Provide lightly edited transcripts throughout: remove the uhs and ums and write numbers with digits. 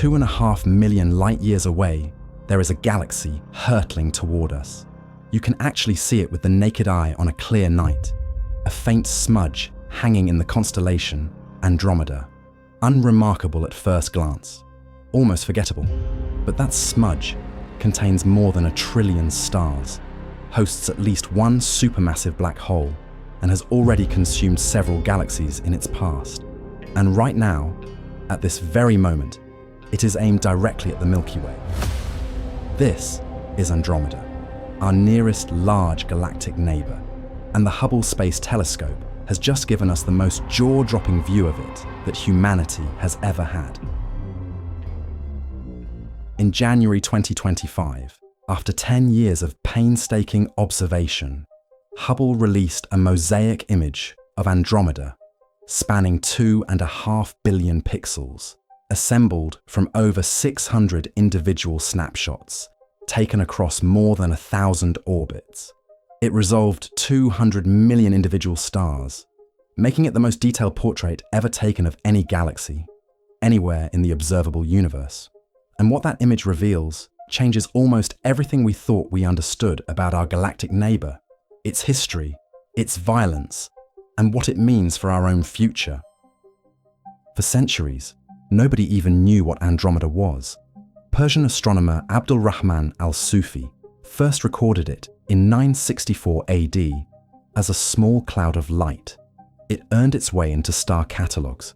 2.5 million light-years away, there is a galaxy hurtling toward us. You can actually see it with the naked eye on a clear night. A faint smudge hanging in the constellation Andromeda. Unremarkable at first glance, almost forgettable. But that smudge contains more than 1 trillion stars, hosts at least one supermassive black hole, and has already consumed several galaxies in its past. And right now, at this very moment, it is aimed directly at the Milky Way. This is Andromeda, our nearest large galactic neighbor, and the Hubble Space Telescope has just given us the most jaw-dropping view of it that humanity has ever had. In January 2025, after 10 years of painstaking observation, Hubble released a mosaic image of Andromeda spanning 2.5 billion pixels, assembled from over 600 individual snapshots taken across more than 1,000 orbits. It resolved 200 million individual stars, making it the most detailed portrait ever taken of any galaxy, anywhere in the observable universe. And what that image reveals changes almost everything we thought we understood about our galactic neighbor, its history, its violence, and what it means for our own future. For centuries, nobody even knew what Andromeda was. Persian astronomer Abdul Rahman al-Sufi first recorded it in 964 AD as a small cloud of light. It earned its way into star catalogues,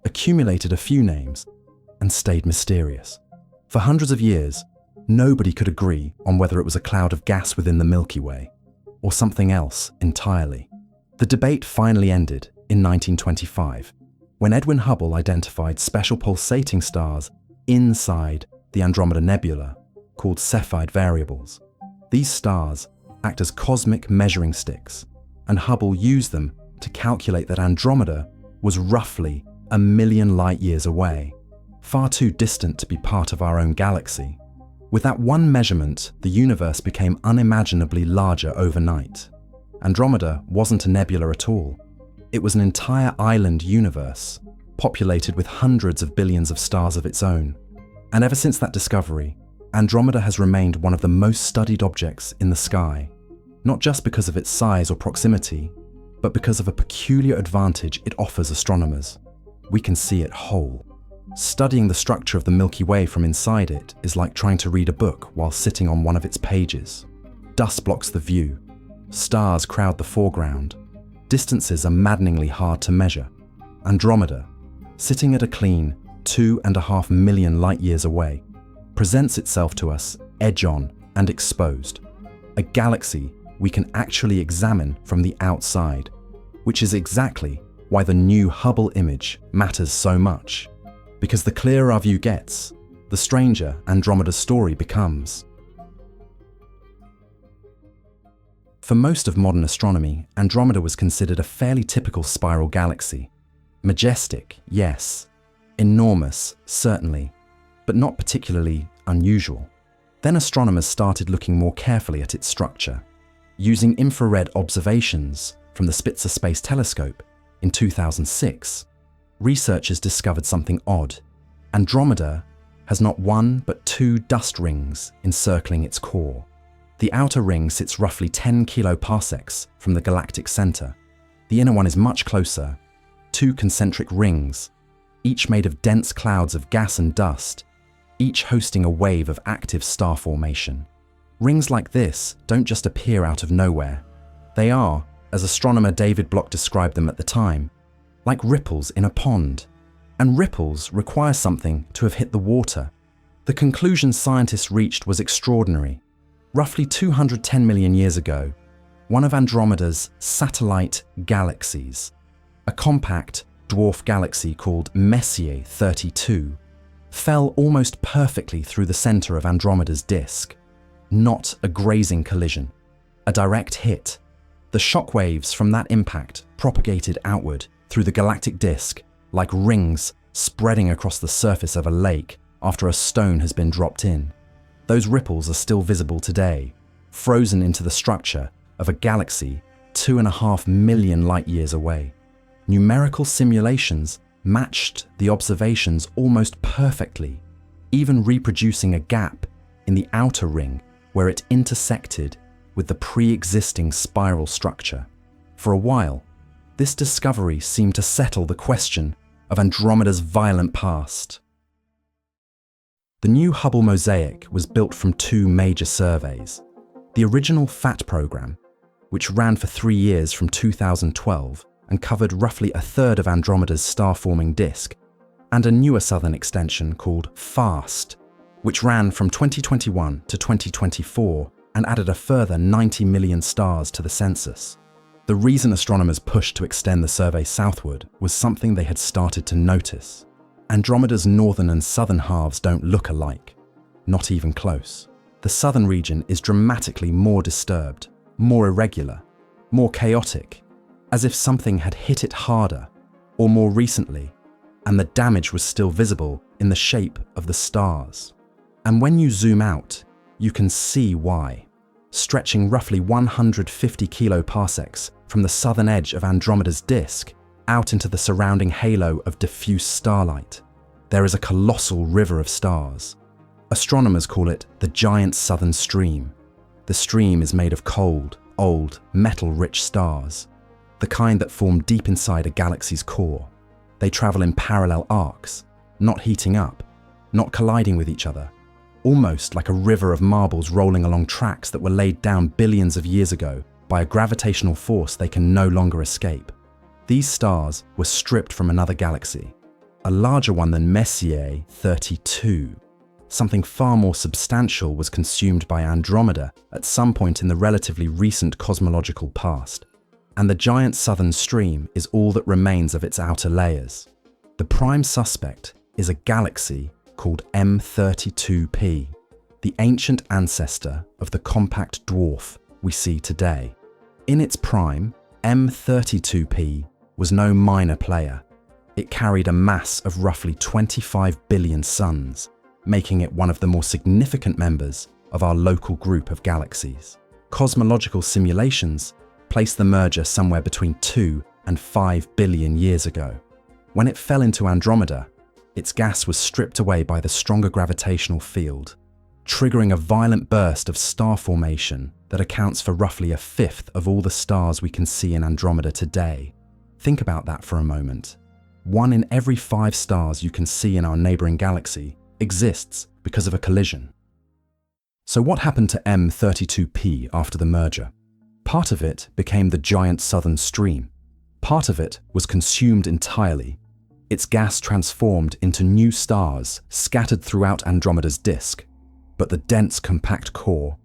accumulated a few names, and stayed mysterious. For hundreds of years, nobody could agree on whether it was a cloud of gas within the Milky Way or something else entirely. The debate finally ended in 1925, when Edwin Hubble identified special pulsating stars inside the Andromeda Nebula called Cepheid variables. These stars act as cosmic measuring sticks, and Hubble used them to calculate that Andromeda was roughly 1 million light-years away, far too distant to be part of our own galaxy. With that one measurement, the universe became unimaginably larger overnight. Andromeda wasn't a nebula at all. It was an entire island universe, populated with hundreds of billions of stars of its own. And ever since that discovery, Andromeda has remained one of the most studied objects in the sky, not just because of its size or proximity, but because of a peculiar advantage it offers astronomers. We can see it whole. Studying the structure of the Milky Way from inside it is like trying to read a book while sitting on one of its pages. Dust blocks the view. Stars crowd the foreground. Distances are maddeningly hard to measure. Andromeda, sitting at a clean 2.5 million light-years away, presents itself to us edge-on and exposed. A galaxy we can actually examine from the outside, which is exactly why the new Hubble image matters so much. Because the clearer our view gets, the stranger Andromeda's story becomes. For most of modern astronomy, Andromeda was considered a fairly typical spiral galaxy. Majestic, yes. Enormous, certainly, but not particularly unusual. Then astronomers started looking more carefully at its structure. Using infrared observations from the Spitzer Space Telescope in 2006, researchers discovered something odd. Andromeda has not one but 2 dust rings encircling its core. The outer ring sits roughly 10 kiloparsecs from the galactic center. The inner one is much closer, 2 concentric rings, each made of dense clouds of gas and dust, each hosting a wave of active star formation. Rings like this don't just appear out of nowhere. They are, as astronomer David Bloch described them at the time, like ripples in a pond. And ripples require something to have hit the water. The conclusion scientists reached was extraordinary. Roughly 210 million years ago, one of Andromeda's satellite galaxies, a compact dwarf galaxy called Messier 32, fell almost perfectly through the center of Andromeda's disk. Not a grazing collision, a direct hit. The shockwaves from that impact propagated outward through the galactic disk like rings spreading across the surface of a lake after a stone has been dropped in. Those ripples are still visible today, frozen into the structure of a galaxy 2.5 million light-years away. Numerical simulations matched the observations almost perfectly. even reproducing a gap in the outer ring where it intersected with the pre-existing spiral structure. For a while, this discovery seemed to settle the question of Andromeda's violent past. The new Hubble mosaic was built from two major surveys: the original FAT program, which ran for 3 years from 2012 and covered roughly a third of Andromeda's star-forming disk, and a newer southern extension called FAST, which ran from 2021 to 2024 and added a further 90 million stars to the census. The reason astronomers pushed to extend the survey southward was something they had started to notice. Andromeda's northern and southern halves don't look alike, not even close. The southern region is dramatically more disturbed, more irregular, more chaotic, as if something had hit it harder, or more recently, and the damage was still visible in the shape of the stars. And when you zoom out, you can see why. Stretching roughly 150 kiloparsecs from the southern edge of Andromeda's disk out into the surrounding halo of diffuse starlight, there is a colossal river of stars. Astronomers call it the giant southern stream. The stream is made of cold, old, metal-rich stars, the kind that form deep inside a galaxy's core. They travel in parallel arcs, not heating up, not colliding with each other, almost like a river of marbles rolling along tracks that were laid down billions of years ago by a gravitational force they can no longer escape. These stars were stripped from another galaxy, a larger one than Messier 32. Something far more substantial was consumed by Andromeda at some point in the relatively recent cosmological past, and the giant southern stream is all that remains of its outer layers. The prime suspect is a galaxy called M32P, the ancient ancestor of the compact dwarf we see today. In its prime, M32P was no minor player. It carried a mass of roughly 25 billion suns, making it one of the more significant members of our local group of galaxies. Cosmological simulations place the merger somewhere between 2 and 5 billion years ago. When it fell into Andromeda, its gas was stripped away by the stronger gravitational field, triggering a violent burst of star formation that accounts for roughly a fifth of all the stars we can see in Andromeda today. Think about that for a moment. 1 in every 5 stars you can see in our neighboring galaxy exists because of a collision. So what happened to M32P after the merger? Part of it became the giant southern stream. Part of it was consumed entirely. Its gas transformed into new stars scattered throughout Andromeda's disk. But the dense, compact core,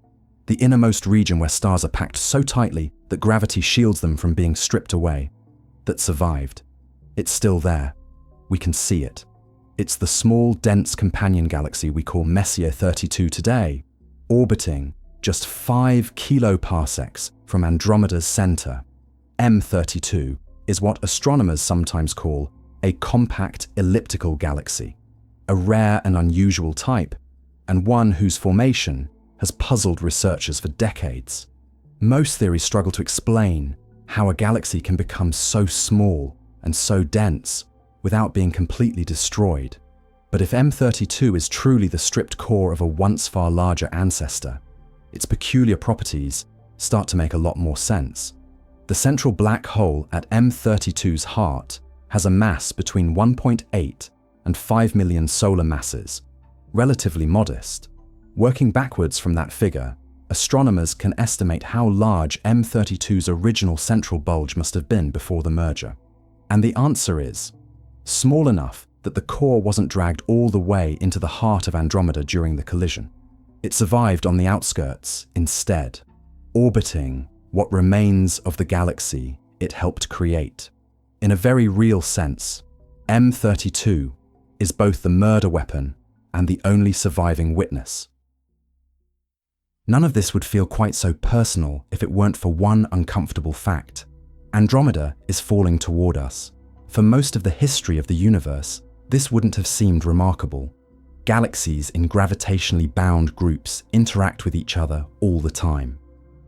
the innermost region where stars are packed so tightly that gravity shields them from being stripped away, that survived. It's still there. We can see it. It's the small, dense companion galaxy we call Messier 32 today, orbiting just 5 kiloparsecs from Andromeda's center. M32 is what astronomers sometimes call a compact elliptical galaxy, a rare and unusual type, and one whose formation has puzzled researchers for decades. Most theories struggle to explain how a galaxy can become so small and so dense without being completely destroyed. But if M32 is truly the stripped core of a once far larger ancestor, its peculiar properties start to make a lot more sense. The central black hole at M32's heart has a mass between 1.8 and 5 million solar masses, relatively modest. Working backwards from that figure, astronomers can estimate how large M32's original central bulge must have been before the merger. And the answer is small enough that the core wasn't dragged all the way into the heart of Andromeda during the collision. It survived on the outskirts instead, orbiting what remains of the galaxy it helped create. In a very real sense, M32 is both the murder weapon and the only surviving witness. None of this would feel quite so personal if it weren't for one uncomfortable fact. Andromeda is falling toward us. For most of the history of the universe, this wouldn't have seemed remarkable. Galaxies in gravitationally bound groups interact with each other all the time.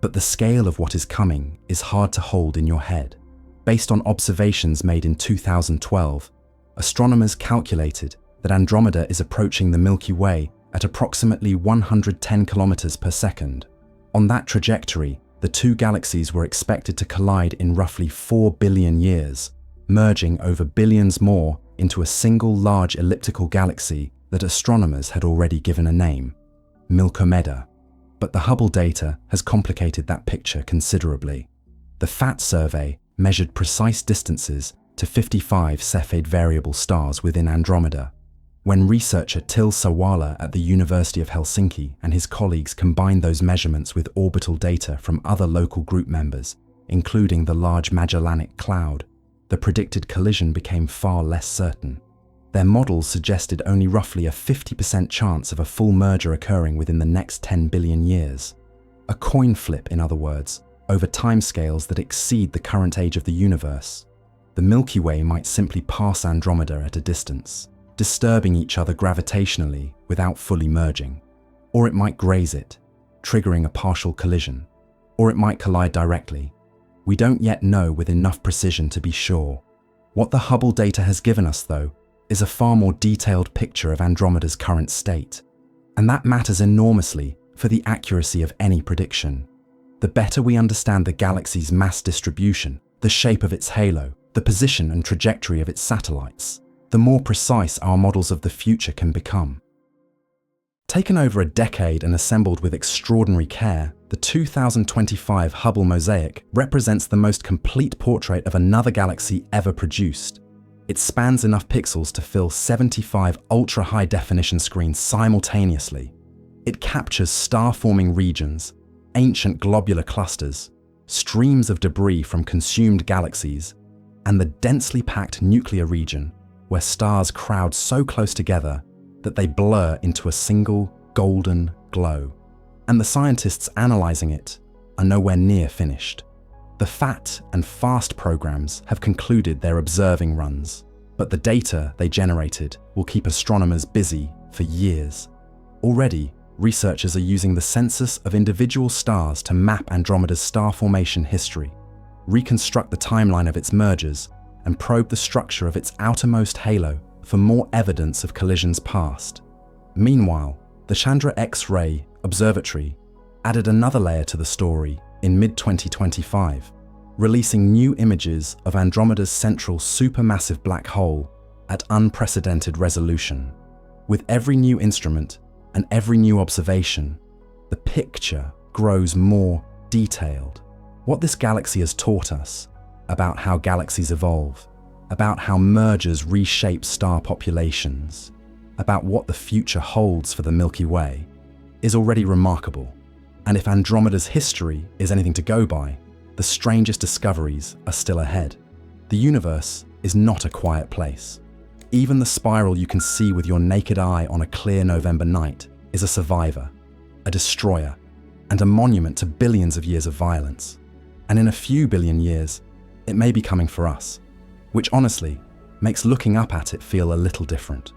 But the scale of what is coming is hard to hold in your head. Based on observations made in 2012, astronomers calculated that Andromeda is approaching the Milky Way at approximately 110 kilometers per second. On that trajectory, the two galaxies were expected to collide in roughly 4 billion years, merging over billions more into a single large elliptical galaxy that astronomers had already given a name, Milkomeda. But the Hubble data has complicated that picture considerably. The FAT survey measured precise distances to 55 Cepheid variable stars within Andromeda. When researcher Till Sawala at the University of Helsinki and his colleagues combined those measurements with orbital data from other local group members, including the Large Magellanic Cloud, the predicted collision became far less certain. Their models suggested only roughly a 50% chance of a full merger occurring within the next 10 billion years. A coin flip, in other words, over timescales that exceed the current age of the universe. The Milky Way might simply pass Andromeda at a distance, disturbing each other gravitationally without fully merging. Or it might graze it, triggering a partial collision. Or it might collide directly. We don't yet know with enough precision to be sure. What the Hubble data has given us, though, is a far more detailed picture of Andromeda's current state. And that matters enormously for the accuracy of any prediction. The better we understand the galaxy's mass distribution, the shape of its halo, the position and trajectory of its satellites, the more precise our models of the future can become. Taken over a decade and assembled with extraordinary care, the 2025 Hubble mosaic represents the most complete portrait of another galaxy ever produced. It spans enough pixels to fill 75 ultra-high-definition screens simultaneously. It captures star-forming regions, ancient globular clusters, streams of debris from consumed galaxies, and the densely packed nuclear region, where stars crowd so close together that they blur into a single golden glow. And the scientists analyzing it are nowhere near finished. The FAT and FAST programs have concluded their observing runs, but the data they generated will keep astronomers busy for years. Already, researchers are using the census of individual stars to map Andromeda's star formation history, reconstruct the timeline of its mergers, and probe the structure of its outermost halo for more evidence of collisions past. Meanwhile, the Chandra X-ray Observatory added another layer to the story in mid-2025, releasing new images of Andromeda's central supermassive black hole at unprecedented resolution. With every new instrument and every new observation, the picture grows more detailed. What this galaxy has taught us about how galaxies evolve, about how mergers reshape star populations, about what the future holds for the Milky Way, is already remarkable. And if Andromeda's history is anything to go by, the strangest discoveries are still ahead. The universe is not a quiet place. Even the spiral you can see with your naked eye on a clear November night is a survivor, a destroyer, and a monument to billions of years of violence. And in a few billion years, it may be coming for us, which honestly makes looking up at it feel a little different.